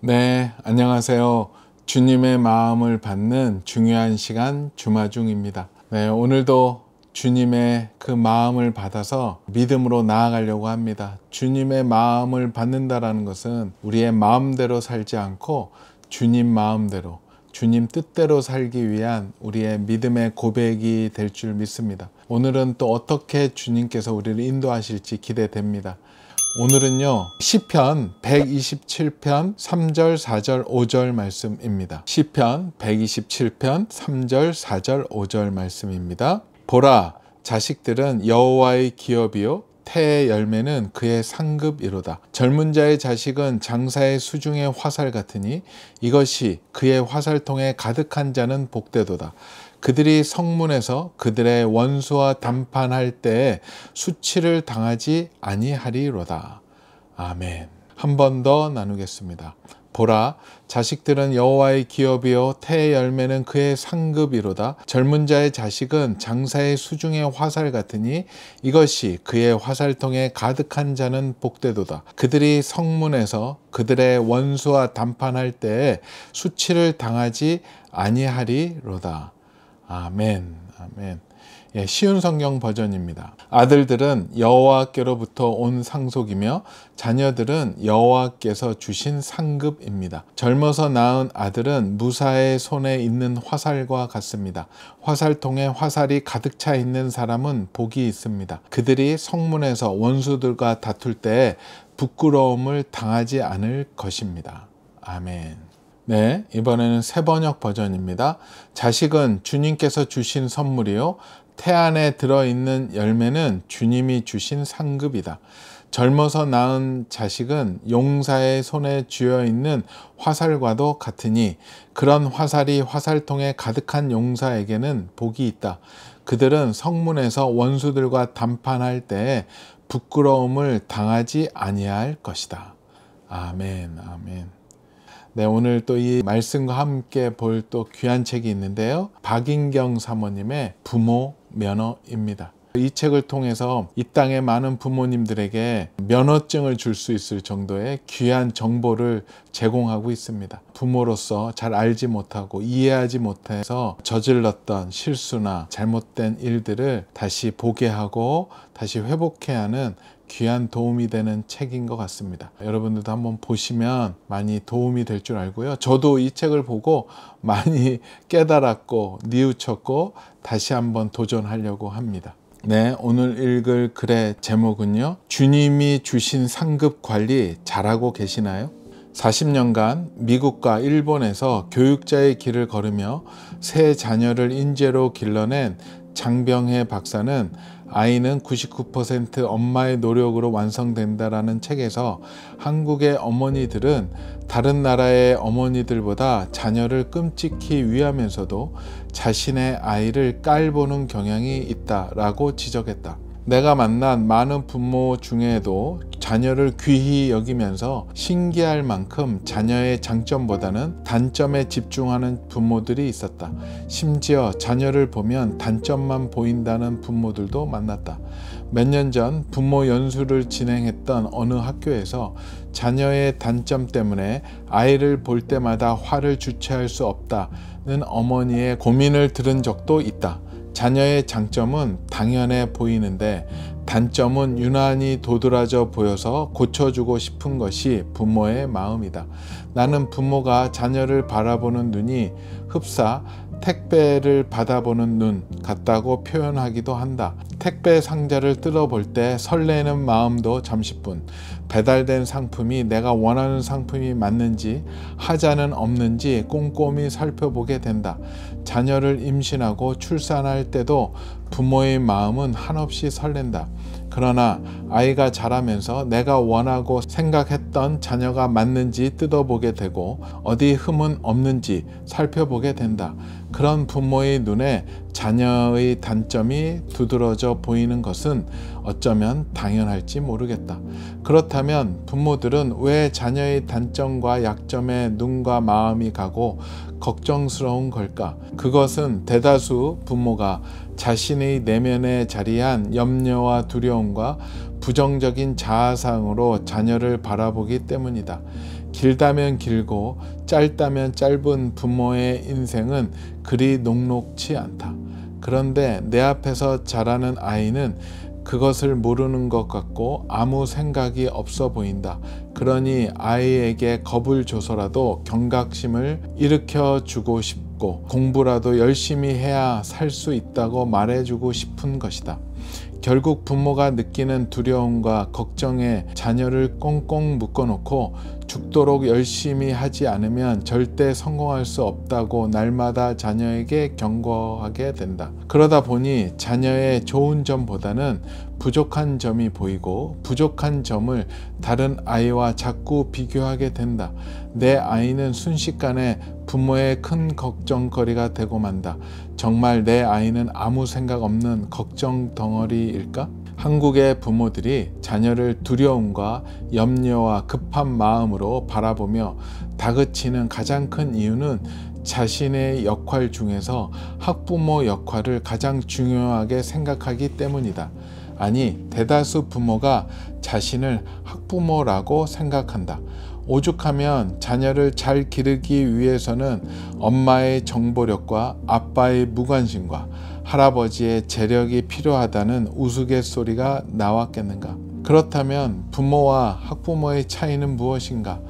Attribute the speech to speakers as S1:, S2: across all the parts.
S1: 네, 안녕하세요. 주님의 마음을 받는 중요한 시간 주마중입니다. 네, 오늘도 주님의 그 마음을 받아서 믿음으로 나아가려고 합니다. 주님의 마음을 받는다라는 것은 우리의 마음대로 살지 않고 주님 마음대로, 주님 뜻대로 살기 위한 우리의 믿음의 고백이 될 줄 믿습니다. 오늘은 또 어떻게 주님께서 우리를 인도하실지 기대됩니다. 오늘은요, 시편 127편 3절, 4절, 5절 말씀입니다. 시편 127편 3절, 4절, 5절 말씀입니다. 보라, 자식들은 여호와의 기업이요 태의 열매는 그의 상급이로다. 젊은 자의 자식은 장사의 수중의 화살 같으니 이것이 그의 화살통에 가득한 자는 복되도다. 그들이 성문에서 그들의 원수와 담판할 때에 수치를 당하지 아니하리로다. 아멘. 한 번 더 나누겠습니다. 보라, 자식들은 여호와의 기업이요 태의 열매는 그의 상급이로다. 젊은 자의 자식은 장사의 수중의 화살 같으니 이것이 그의 화살통에 가득한 자는 복되도다. 그들이 성문에서 그들의 원수와 담판할 때에 수치를 당하지 아니하리로다. 아멘, 아멘. 예, 쉬운 성경 버전입니다. 아들들은 여호와께로부터 온 상속이며 자녀들은 여호와께서 주신 상급입니다. 젊어서 낳은 아들은 무사의 손에 있는 화살과 같습니다. 화살통에 화살이 가득 차 있는 사람은 복이 있습니다. 그들이 성문에서 원수들과 다툴 때에 부끄러움을 당하지 않을 것입니다. 아멘. 네, 이번에는 새번역 버전입니다. 자식은 주님께서 주신 선물이요 태 안에 들어있는 열매는 주님이 주신 상급이다. 젊어서 낳은 자식은 용사의 손에 쥐어있는 화살과도 같으니 그런 화살이 화살통에 가득한 용사에게는 복이 있다. 그들은 성문에서 원수들과 담판할 때에 부끄러움을 당하지 아니할 것이다. 아멘, 아멘. 네, 오늘 또 이 말씀과 함께 볼 또 귀한 책이 있는데요. 박인경 사모님의 부모 면허입니다. 이 책을 통해서 이 땅의 많은 부모님들에게 면허증을 줄 수 있을 정도의 귀한 정보를 제공하고 있습니다. 부모로서 잘 알지 못하고 이해하지 못해서 저질렀던 실수나 잘못된 일들을 다시 보게 하고 다시 회복해야 하는 귀한 도움이 되는 책인 것 같습니다. 여러분들도 한번 보시면 많이 도움이 될 줄 알고요. 저도 이 책을 보고 많이 깨달았고 뉘우쳤고 다시 한번 도전하려고 합니다. 네, 오늘 읽을 글의 제목은요. 주님이 주신 상급 관리 잘하고 계시나요? 40년간 미국과 일본에서 교육자의 길을 걸으며 세 자녀를 인재로 길러낸 장병혜 박사는 아이는 99% 엄마의 노력으로 완성된다라는 책에서 한국의 어머니들은 다른 나라의 어머니들보다 자녀를 끔찍히 위하면서도 자신의 아이를 깔보는 경향이 있다라고 지적했다. 내가 만난 많은 부모 중에도 자녀를 귀히 여기면서 신기할 만큼 자녀의 장점보다는 단점에 집중하는 부모들이 있었다. 심지어 자녀를 보면 단점만 보인다는 부모들도 만났다. 몇 년 전 부모 연수를 진행했던 어느 학교에서 자녀의 단점 때문에 아이를 볼 때마다 화를 주체할 수 없다는 어머니의 고민을 들은 적도 있다. 자녀의 장점은 당연해 보이는데 단점은 유난히 도드라져 보여서 고쳐주고 싶은 것이 부모의 마음이다. 나는 부모가 자녀를 바라보는 눈이 흡사 택배를 받아보는 눈 같다고 표현하기도 한다. 택배 상자를 뜯어볼 때 설레는 마음도 잠시뿐. 배달된 상품이 내가 원하는 상품이 맞는지 하자는 없는지 꼼꼼히 살펴보게 된다. 자녀를 임신하고 출산할 때도 부모의 마음은 한없이 설렌다. 그러나 아이가 자라면서 내가 원하고 생각했던 자녀가 맞는지 뜯어보게 되고 어디 흠은 없는지 살펴보게 된다. 그런 부모의 눈에 자녀의 단점이 두드러져 보이는 것은 어쩌면 당연할지 모르겠다. 그렇다면 부모들은 왜 자녀의 단점과 약점에 눈과 마음이 가고 걱정스러운 걸까? 그것은 대다수 부모가 자신의 내면에 자리한 염려와 두려움과 부정적인 자아상으로 자녀를 바라보기 때문이다. 길다면 길고 짧다면 짧은 부모의 인생은 그리 녹록지 않다. 그런데 내 앞에서 자라는 아이는 그것을 모르는 것 같고 아무 생각이 없어 보인다. 그러니 아이에게 겁을 줘서라도 경각심을 일으켜 주고 싶고 공부라도 열심히 해야 살 수 있다고 말해주고 싶은 것이다. 결국 부모가 느끼는 두려움과 걱정에 자녀를 꽁꽁 묶어놓고 죽도록 열심히 하지 않으면 절대 성공할 수 없다고 날마다 자녀에게 경고하게 된다. 그러다 보니 자녀의 좋은 점보다는 부족한 점이 보이고 부족한 점을 다른 아이와 자꾸 비교하게 된다. 내 아이는 순식간에 부모의 큰 걱정거리가 되고 만다. 정말 내 아이는 아무 생각 없는 걱정 덩어리일까? 한국의 부모들이 자녀를 두려움과 염려와 급한 마음으로 바라보며 다그치는 가장 큰 이유는 자신의 역할 중에서 학부모 역할을 가장 중요하게 생각하기 때문이다. 아니, 대다수 부모가 자신을 학부모라고 생각한다. 오죽하면 자녀를 잘 기르기 위해서는 엄마의 정보력과 아빠의 무관심과 할아버지의 재력이 필요하다는 우스갯소리가 나왔겠는가? 그렇다면 부모와 학부모의 차이는 무엇인가?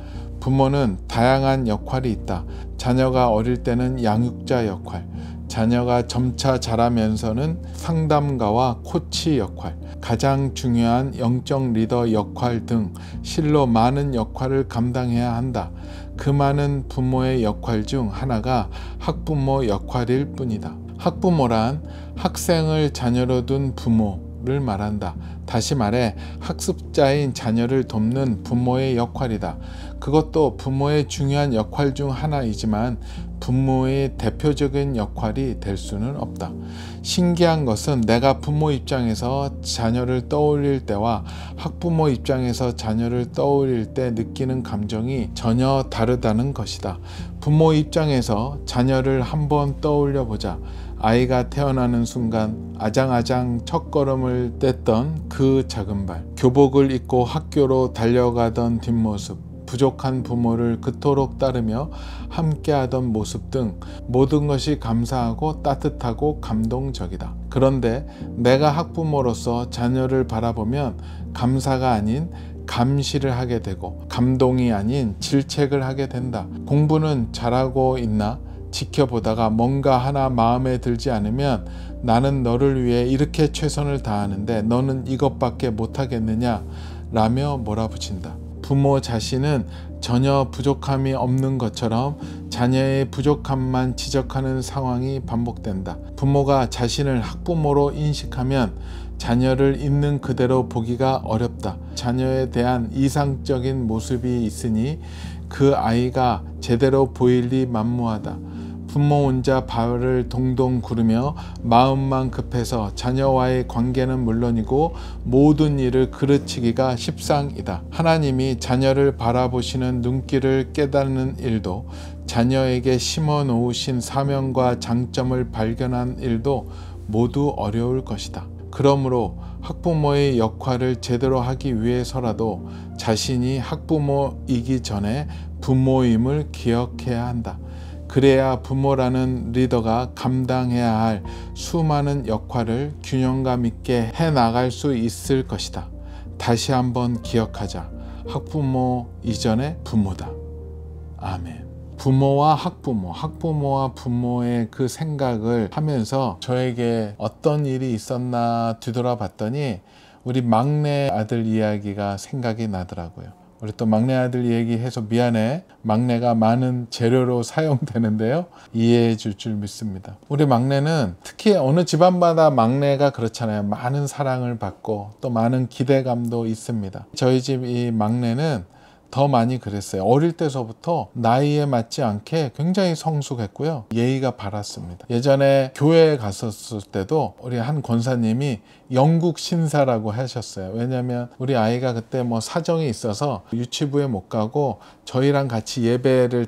S1: 부모는 다양한 역할이 있다. 자녀가 어릴 때는 양육자 역할, 자녀가 점차 자라면서는 상담가와 코치 역할, 가장 중요한 영적 리더 역할 등 실로 많은 역할을 감당해야 한다. 그 많은 부모의 역할 중 하나가 학부모 역할일 뿐이다. 학부모란 학생을 자녀로 둔 부모를 말한다. 다시 말해 학습자인 자녀를 돕는 부모의 역할이다. 그것도 부모의 중요한 역할 중 하나이지만 부모의 대표적인 역할이 될 수는 없다. 신기한 것은 내가 부모 입장에서 자녀를 떠올릴 때와 학부모 입장에서 자녀를 떠올릴 때 느끼는 감정이 전혀 다르다는 것이다. 부모 입장에서 자녀를 한번 떠올려 보자. 아이가 태어나는 순간 아장아장 첫걸음을 뗐던 그 작은 발, 교복을 입고 학교로 달려가던 뒷모습, 부족한 부모를 그토록 따르며 함께하던 모습 등 모든 것이 감사하고 따뜻하고 감동적이다. 그런데 내가 학부모로서 자녀를 바라보면 감사가 아닌 감시를 하게 되고 감동이 아닌 질책을 하게 된다. 공부는 잘하고 있나? 지켜보다가 뭔가 하나 마음에 들지 않으면 나는 너를 위해 이렇게 최선을 다하는데 너는 이것밖에 못하겠느냐? 라며 몰아붙인다. 부모 자신은 전혀 부족함이 없는 것처럼 자녀의 부족함만 지적하는 상황이 반복된다. 부모가 자신을 학부모로 인식하면 자녀를 있는 그대로 보기가 어렵다. 자녀에 대한 이상적인 모습이 있으니 그 아이가 제대로 보일 리 만무하다. 부모 혼자 발을 동동 구르며 마음만 급해서 자녀와의 관계는 물론이고 모든 일을 그르치기가 십상이다. 하나님이 자녀를 바라보시는 눈길을 깨닫는 일도 자녀에게 심어 놓으신 사명과 장점을 발견한 일도 모두 어려울 것이다. 그러므로 학부모의 역할을 제대로 하기 위해서라도 자신이 학부모이기 전에 부모임을 기억해야 한다. 그래야 부모라는 리더가 감당해야 할 수많은 역할을 균형감 있게 해나갈 수 있을 것이다. 다시 한번 기억하자. 학부모 이전의 부모다. 아멘. 부모와 학부모, 학부모와 부모의 그 생각을 하면서 저에게 어떤 일이 있었나 뒤돌아봤더니 우리 막내 아들 이야기가 생각이 나더라고요. 우리 또 막내 아들 얘기해서 미안해. 막내가 많은 재료로 사용되는데요. 이해해 줄 줄 믿습니다. 우리 막내는 특히 어느 집안마다 막내가 그렇잖아요. 많은 사랑을 받고 또 많은 기대감도 있습니다. 저희 집 이 막내는 더 많이 그랬어요. 어릴 때서부터 나이에 맞지 않게 굉장히 성숙했고요. 예의가 바랐습니다. 예전에 교회에 갔었을 때도 우리 한 권사님이 영국 신사라고 하셨어요. 왜냐하면 우리 아이가 그때 뭐 사정이 있어서 유치부에 못 가고 저희랑 같이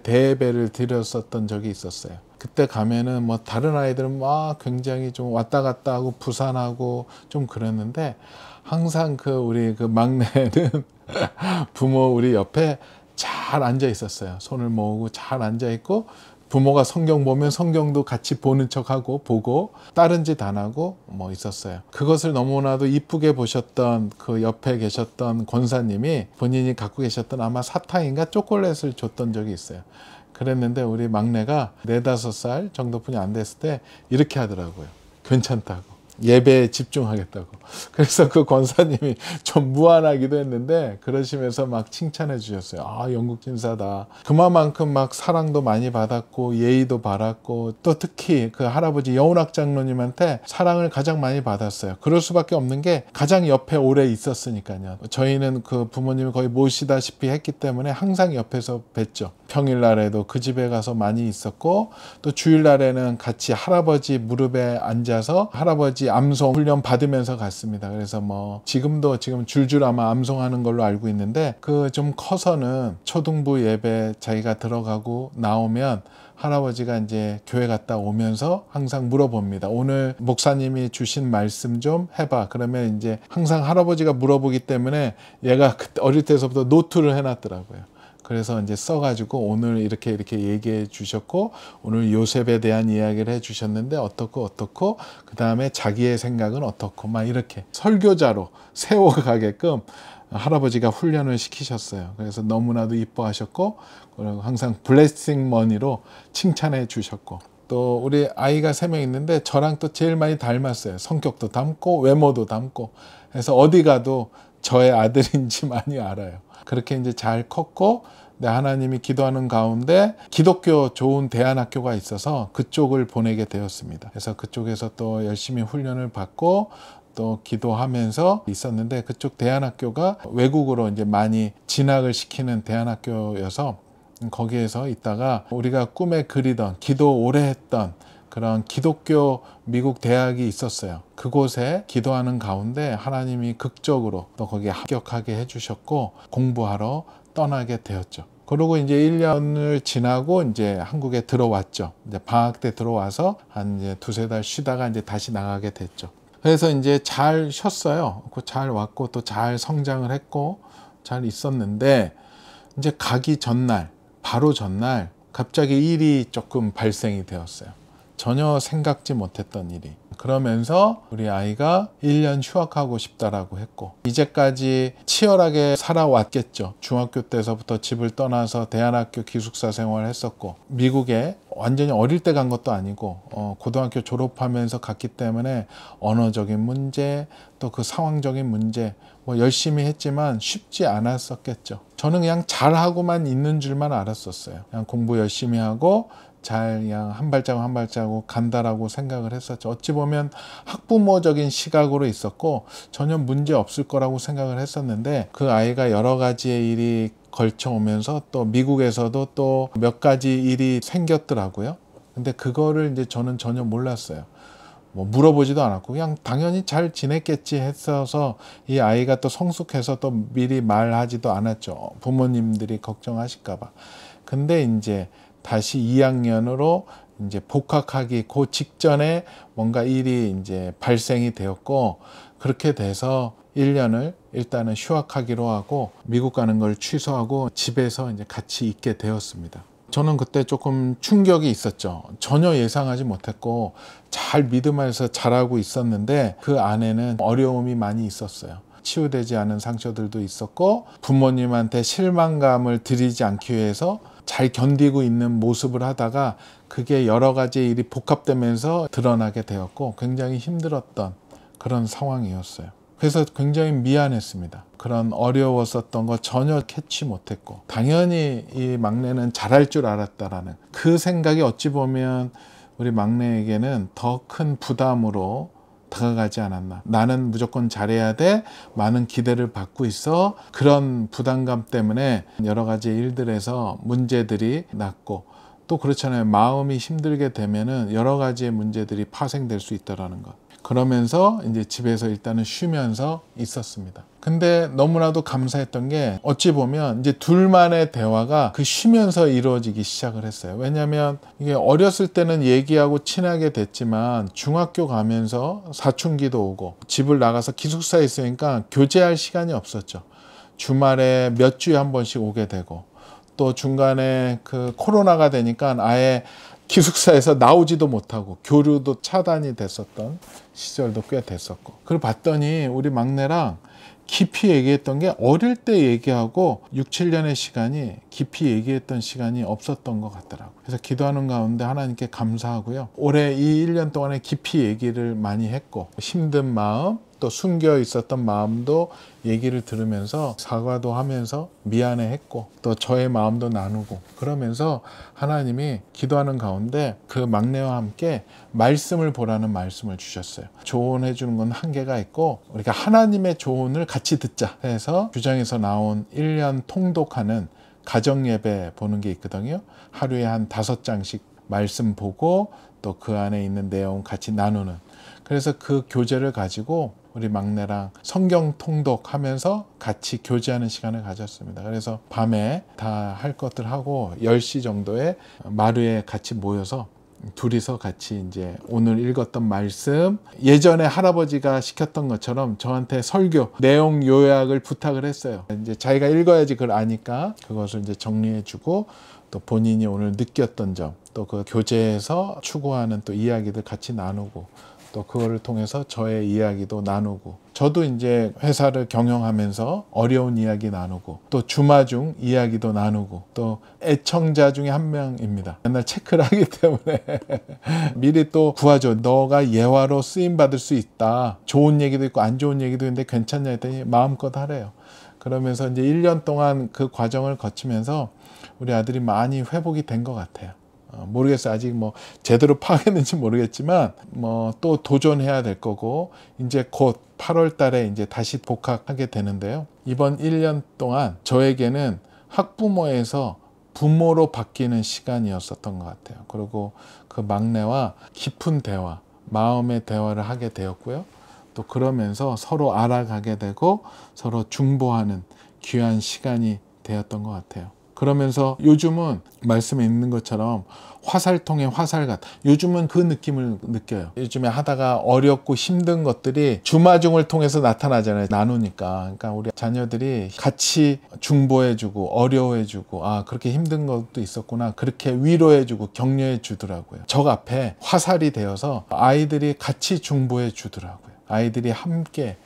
S1: 대예배를 드렸었던 적이 있었어요. 그때 가면은 뭐 다른 아이들은 막 굉장히 좀 왔다 갔다 하고 부산하고 좀 그랬는데 항상 우리 막내는 부모 우리 옆에 잘 앉아 있었어요. 손을 모으고 잘 앉아 있고, 부모가 성경 보면 성경도 같이 보는 척하고 보고 다른 짓 안 하고 뭐 있었어요. 그것을 너무나도 이쁘게 보셨던 그 옆에 계셨던 권사님이 본인이 갖고 계셨던 아마 사탕인가 초콜릿을 줬던 적이 있어요. 그랬는데 우리 막내가 4, 5살 정도뿐이 안 됐을 때 이렇게 하더라고요. 괜찮다고. 예배에 집중하겠다고. 그래서 그 권사님이 좀 무안하기도 했는데 그러시면서 막 칭찬해 주셨어요. 아, 영국 진사다. 그만큼 막 사랑도 많이 받았고 예의도 받았고, 또 특히 그 할아버지 여운학 장로님한테 사랑을 가장 많이 받았어요. 그럴 수밖에 없는 게 가장 옆에 오래 있었으니까요. 저희는 그 부모님을 거의 모시다시피 했기 때문에 항상 옆에서 뵀죠. 평일날에도 그 집에 가서 많이 있었고, 또 주일날에는 같이 할아버지 무릎에 앉아서 할아버지 암송 훈련 받으면서 갔습니다. 그래서 뭐 지금 줄줄 아마 암송하는 걸로 알고 있는데, 그 좀 커서는 초등부 예배 자기가 들어가고 나오면 할아버지가 이제 교회 갔다 오면서 항상 물어봅니다. 오늘 목사님이 주신 말씀 좀 해봐. 그러면 이제 항상 할아버지가 물어보기 때문에 얘가 그때 어릴 때서부터 노트를 해놨더라고요. 그래서 이제 써가지고 오늘 이렇게 얘기해 주셨고, 오늘 요셉에 대한 이야기를 해 주셨는데 어떻고 그 다음에 자기의 생각은 어떻고, 막 이렇게 설교자로 세워가게끔 할아버지가 훈련을 시키셨어요. 그래서 너무나도 이뻐하셨고, 그리고 항상 블레싱 머니로 칭찬해 주셨고, 또 우리 아이가 3명 있는데 저랑 또 제일 많이 닮았어요. 성격도 닮고 외모도 닮고 해서 어디 가도 저의 아들인지 많이 알아요. 그렇게 이제 잘 컸고, 하나님이 기도하는 가운데 기독교 좋은 대안학교가 있어서 그쪽을 보내게 되었습니다. 그래서 그쪽에서 또 열심히 훈련을 받고 또 기도하면서 있었는데, 그쪽 대안학교가 외국으로 이제 많이 진학을 시키는 대안학교여서 거기에서 있다가 우리가 꿈에 그리던, 기도 오래 했던 그런 기독교 미국 대학이 있었어요. 그곳에 기도하는 가운데 하나님이 극적으로 또 거기에 합격하게 해주셨고 공부하러 떠나게 되었죠. 그러고 이제 1년을 지나고 이제 한국에 들어왔죠. 이제 방학 때 들어와서 한 이제 2-3달 쉬다가 이제 다시 나가게 됐죠. 그래서 이제 잘 쉬었어요. 잘 왔고 또 잘 성장을 했고 잘 있었는데, 이제 가기 전날, 바로 전날 갑자기 일이 조금 발생이 되었어요. 전혀 생각지 못했던 일이. 그러면서 우리 아이가 1년 휴학하고 싶다라고 했고, 이제까지 치열하게 살아왔겠죠. 중학교 때서부터 집을 떠나서 대안학교 기숙사 생활을 했었고, 미국에 완전히 어릴 때 간 것도 아니고 고등학교 졸업하면서 갔기 때문에 언어적인 문제, 또 그 상황적인 문제, 뭐 열심히 했지만 쉽지 않았었겠죠. 저는 그냥 잘하고만 있는 줄만 알았었어요. 그냥 공부 열심히 하고 잘 그냥 한 발자국 한 발자국 간다라고 생각을 했었죠. 어찌 보면 학부모적인 시각으로 있었고 전혀 문제 없을 거라고 생각을 했었는데, 그 아이가 여러 가지의 일이 걸쳐오면서 또 미국에서도 또 몇 가지 일이 생겼더라고요. 근데 그거를 이제 저는 전혀 몰랐어요. 뭐 물어보지도 않았고 그냥 당연히 잘 지냈겠지 했어서, 이 아이가 또 성숙해서 또 미리 말하지도 않았죠. 부모님들이 걱정하실까 봐. 근데 이제 다시 2학년으로 이제 복학하기 그 직전에 뭔가 일이 이제 발생이 되었고, 그렇게 돼서 1년을 일단은 휴학하기로 하고 미국 가는 걸 취소하고 집에서 이제 같이 있게 되었습니다. 저는 그때 조금 충격이 있었죠. 전혀 예상하지 못했고 잘 믿음 안에서 잘하고 있었는데 그 안에는 어려움이 많이 있었어요. 치유되지 않은 상처들도 있었고, 부모님한테 실망감을 드리지 않기 위해서 잘 견디고 있는 모습을 하다가 그게 여러 가지 일이 복합되면서 드러나게 되었고 굉장히 힘들었던 그런 상황이었어요. 그래서 굉장히 미안했습니다. 그런 어려웠었던 거 전혀 캐치 못했고, 당연히 이 막내는 잘할 줄 알았다라는 그 생각이 어찌 보면 우리 막내에게는 더 큰 부담으로 다가가지 않았나. 나는 무조건 잘해야 돼. 많은 기대를 받고 있어. 그런 부담감 때문에 여러 가지 일들에서 문제들이 났고, 또 그렇잖아요. 마음이 힘들게 되면은 여러 가지의 문제들이 파생될 수 있다라는 것. 그러면서 이제 집에서 일단은 쉬면서 있었습니다. 근데 너무나도 감사했던 게, 어찌 보면 이제 둘만의 대화가 그 쉬면서 이루어지기 시작을 했어요. 왜냐하면 이게 어렸을 때는 얘기하고 친하게 됐지만 중학교 가면서 사춘기도 오고 집을 나가서 기숙사에 있으니까 교제할 시간이 없었죠. 주말에 몇 주에 한 번씩 오게 되고, 또 중간에 그 코로나가 되니까 아예 기숙사에서 나오지도 못하고 교류도 차단이 됐었던 시절도 꽤 됐었고, 그걸 봤더니 우리 막내랑 깊이 얘기했던 게 어릴 때 얘기하고 6, 7년의 시간이 깊이 얘기했던 시간이 없었던 것 같더라고요. 그래서 기도하는 가운데 하나님께 감사하고요. 올해 이 1년 동안에 깊이 얘기를 많이 했고, 힘든 마음, 또 숨겨 있었던 마음도 얘기를 들으면서 사과도 하면서 미안해 했고, 또 저의 마음도 나누고, 그러면서 하나님이 기도하는 가운데 그 막내와 함께 말씀을 보라는 말씀을 주셨어요. 조언해 주는 건 한계가 있고 우리가 하나님의 조언을 같이 듣자 해서 규정에서 나온 1년 통독하는 가정예배 보는 게 있거든요. 하루에 한 5장씩 말씀 보고 또 그 안에 있는 내용 같이 나누는, 그래서 그 교재를 가지고 우리 막내랑 성경 통독하면서 같이 교제하는 시간을 가졌습니다. 그래서 밤에 다 할 것들 하고 10시 정도에 마루에 같이 모여서 둘이서 같이 이제 오늘 읽었던 말씀, 예전에 할아버지가 시켰던 것처럼 저한테 설교 내용 요약을 부탁을 했어요. 이제 자기가 읽어야지 그걸 아니까 그것을 이제 정리해주고, 또 본인이 오늘 느꼈던 점, 또 그 교재에서 추구하는 또 이야기들 같이 나누고, 또 그거를 통해서 저의 이야기도 나누고, 저도 이제 회사를 경영하면서 어려운 이야기 나누고, 또 주마중 이야기도 나누고, 또 애청자 중에 한 명입니다. 맨날 체크를 하기 때문에 미리 또 구하죠. 너가 예화로 쓰임받을 수 있다. 좋은 얘기도 있고 안 좋은 얘기도 있는데 괜찮냐 했더니 마음껏 하래요. 그러면서 이제 1년 동안 그 과정을 거치면서 우리 아들이 많이 회복이 된 것 같아요. 모르겠어요. 아직 뭐 제대로 파악했는지 모르겠지만 뭐 또 도전해야 될 거고, 이제 곧 8월 달에 이제 다시 복학하게 되는데요. 이번 1년 동안 저에게는 학부모에서 부모로 바뀌는 시간이었었던 것 같아요. 그리고 그 막내와 깊은 대화, 마음의 대화를 하게 되었고요. 또 그러면서 서로 알아가게 되고 서로 중보하는 귀한 시간이 되었던 것 같아요. 그러면서 요즘은 말씀에 있는 것처럼 화살통의 화살같, 요즘은 그 느낌을 느껴요. 요즘에 하다가 어렵고 힘든 것들이 주마중을 통해서 나타나잖아요. 나누니까. 그러니까 우리 자녀들이 같이 중보해주고 어려워해주고, 아 그렇게 힘든 것도 있었구나, 그렇게 위로해주고 격려해 주더라고요. 적 앞에 화살이 되어서 아이들이 같이 중보해 주더라고요. 아이들이 함께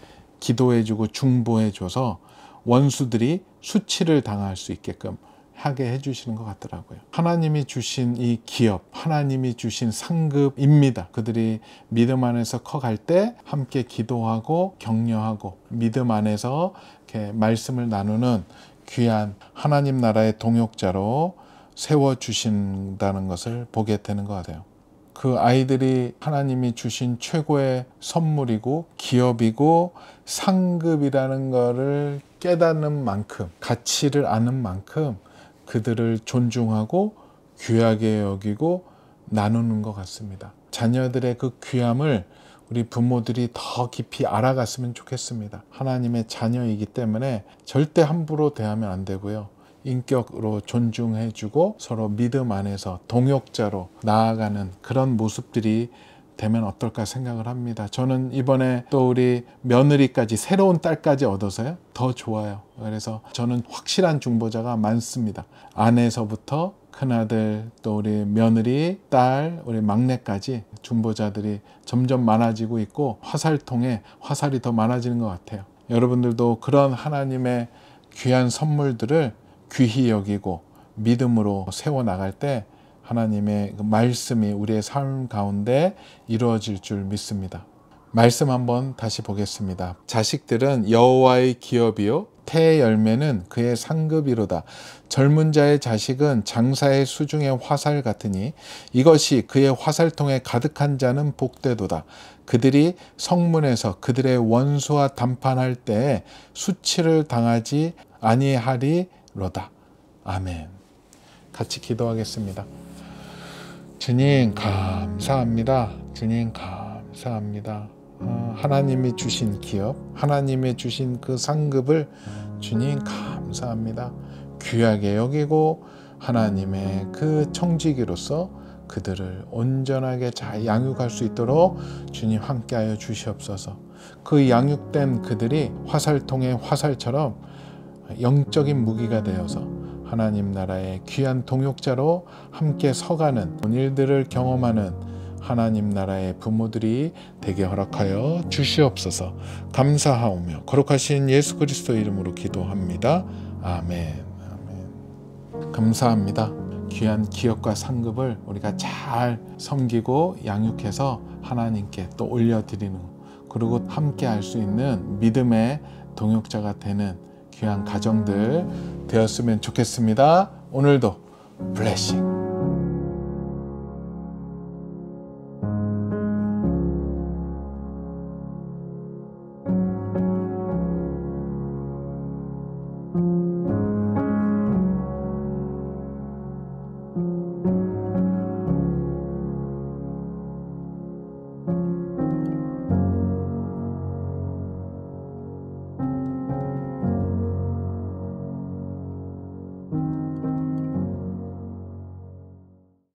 S1: 기도해주고 중보해줘서 원수들이 수치를 당할 수 있게끔 하게 해주시는 것 같더라고요. 하나님이 주신 이 기업, 하나님이 주신 상급입니다. 그들이 믿음 안에서 커갈 때 함께 기도하고 격려하고 믿음 안에서 이렇게 말씀을 나누는 귀한 하나님 나라의 동역자로 세워주신다는 것을 보게 되는 것 같아요. 그 아이들이 하나님이 주신 최고의 선물이고 기업이고 상급이라는 것을 깨닫는 만큼, 가치를 아는 만큼 그들을 존중하고 귀하게 여기고 나누는 것 같습니다. 자녀들의 그 귀함을 우리 부모들이 더 깊이 알아갔으면 좋겠습니다. 하나님의 자녀이기 때문에 절대 함부로 대하면 안 되고요. 인격으로 존중해주고 서로 믿음 안에서 동역자로 나아가는 그런 모습들이 되면 어떨까 생각을 합니다. 저는 이번에 또 우리 며느리까지, 새로운 딸까지 얻어서요, 더 좋아요. 그래서 저는 확실한 중보자가 많습니다. 아내서부터 큰아들, 또 우리 며느리, 딸, 우리 막내까지 중보자들이 점점 많아지고 있고, 화살통에 화살이 더 많아지는 것 같아요. 여러분들도 그런 하나님의 귀한 선물들을 귀히 여기고 믿음으로 세워나갈 때 하나님의 그 말씀이 우리의 삶 가운데 이루어질 줄 믿습니다. 말씀 한번 다시 보겠습니다. 자식들은 여호와의 기업이요 태의 열매는 그의 상급이로다. 젊은 자의 자식은 장사의 수중의 화살 같으니 이것이 그의 화살통에 가득한 자는 복되도다. 그들이 성문에서 그들의 원수와 담판할 때에 수치를 당하지 아니하리로다. 아멘. 같이 기도하겠습니다. 주님 감사합니다. 주님 감사합니다. 하나님이 주신 기업, 하나님이 주신 그 상급을 주님 감사합니다. 귀하게 여기고 하나님의 그 청지기로서 그들을 온전하게 잘 양육할 수 있도록 주님 함께하여 주시옵소서. 그 양육된 그들이 화살통의 화살처럼 영적인 무기가 되어서 하나님 나라의 귀한 동역자로 함께 서가는 일들을 경험하는 하나님 나라의 부모들이 되게 허락하여 주시옵소서. 감사하오며 거룩하신 예수 그리스도 이름으로 기도합니다. 아멘. 아멘. 감사합니다. 귀한 기업과 상급을 우리가 잘 섬기고 양육해서 하나님께 또 올려드리는, 그리고 함께 할 수 있는 믿음의 동역자가 되는 귀한 가정들 되었으면 좋겠습니다. 오늘도 블레싱.